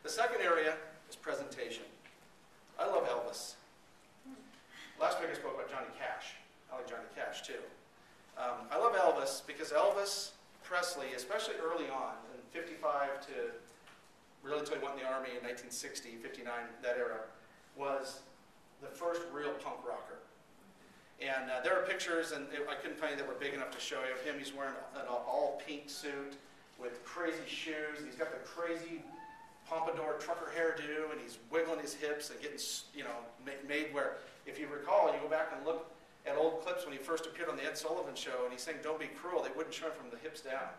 The second area is presentation. I love Elvis. Last week I spoke about Johnny Cash. I like Johnny Cash too. I love Elvis because Elvis Presley, especially early on, in 55 to really until he went in the Army in 1960, 59, that era, was the first real punk rocker. And there are pictures, and I couldn't find any that were big enough to show you, of him. He's wearing an all-pink suit with crazy shoes. And he's got the crazy pompadour trucker hairdo, and he's wiggling his hips and getting, made where, if you recall, you go back and look at old clips when he first appeared on the Ed Sullivan Show, and he's saying, "Don't be cruel." They wouldn't show him from the hips down.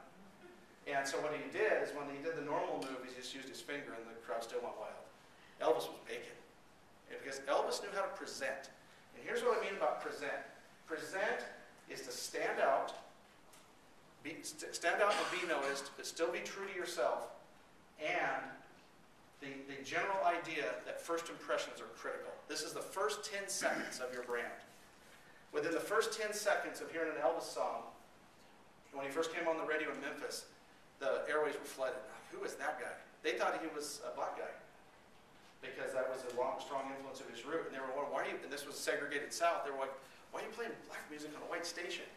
And so what he did is when he did the normal move, he just used his finger, and the crowd still went wild. Elvis was bacon. Because Elvis knew how to present. And here's what I mean about present. Present is to stand out and be noticed, but still be true to yourself, and the general idea that first impressions are critical. This is the first 10 seconds of your brand. Within the first 10 seconds of hearing an Elvis song, when he first came on the radio in Memphis, the airways were flooded. Who is that guy? They thought he was a black guy, because that was a strong influence of his root. And they were wondering, why are you, and this was segregated South, they were like, why are you playing black music on a white station?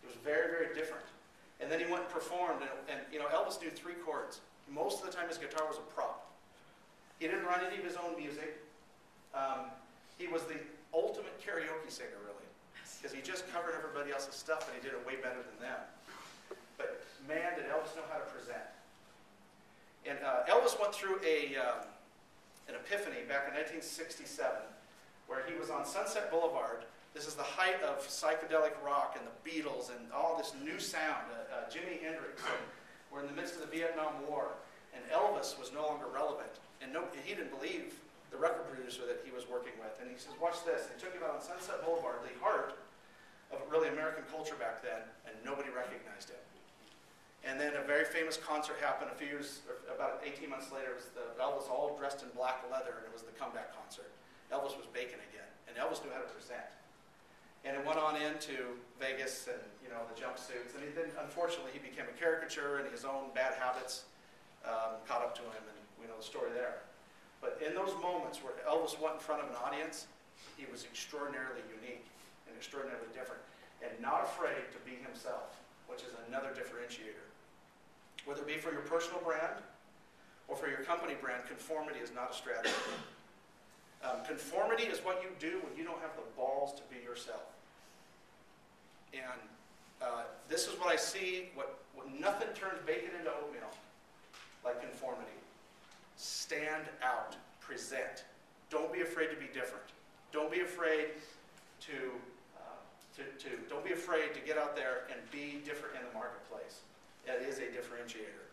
It was very, very different. And then he went and performed, and Elvis knew 3 chords. Most of the time his guitar was a prop. He didn't write any of his own music. He was the ultimate karaoke singer, really, because he just covered everybody else's stuff, and he did it way better than them. But man, did Elvis know how to present. And Elvis went through an epiphany back in 1967, where he was on Sunset Boulevard. This is the height of psychedelic rock and the Beatles and all this new sound, Jimi Hendrix. And we're in the midst of the Vietnam War, and Elvis was no longer relevant. And he didn't believe the record producer that he was working with. And he says, watch this. And he took him out on Sunset Boulevard, the heart of really American culture back then, and nobody recognized him. And then a very famous concert happened about 18 months later. It was Elvis all dressed in black leather, and it was the comeback concert. Elvis was bacon again, and Elvis knew how to present. And it went on into Vegas and the jumpsuits. And then, unfortunately, he became a caricature, and his own bad habits caught up to him, and we know the story there. But in those moments where Elvis went in front of an audience, he was extraordinarily unique and extraordinarily different, and not afraid to be himself, which is another differentiator. Whether it be for your personal brand or for your company brand, conformity is not a strategy. Conformity is what you do when you don't have the balls to be yourself. And this is what I see, what nothing turns bacon into oatmeal like conformity. Stand out, present. Don't be afraid to be different. Don't be afraid don't be afraid to get out there and be different in the marketplace. That is a differentiator.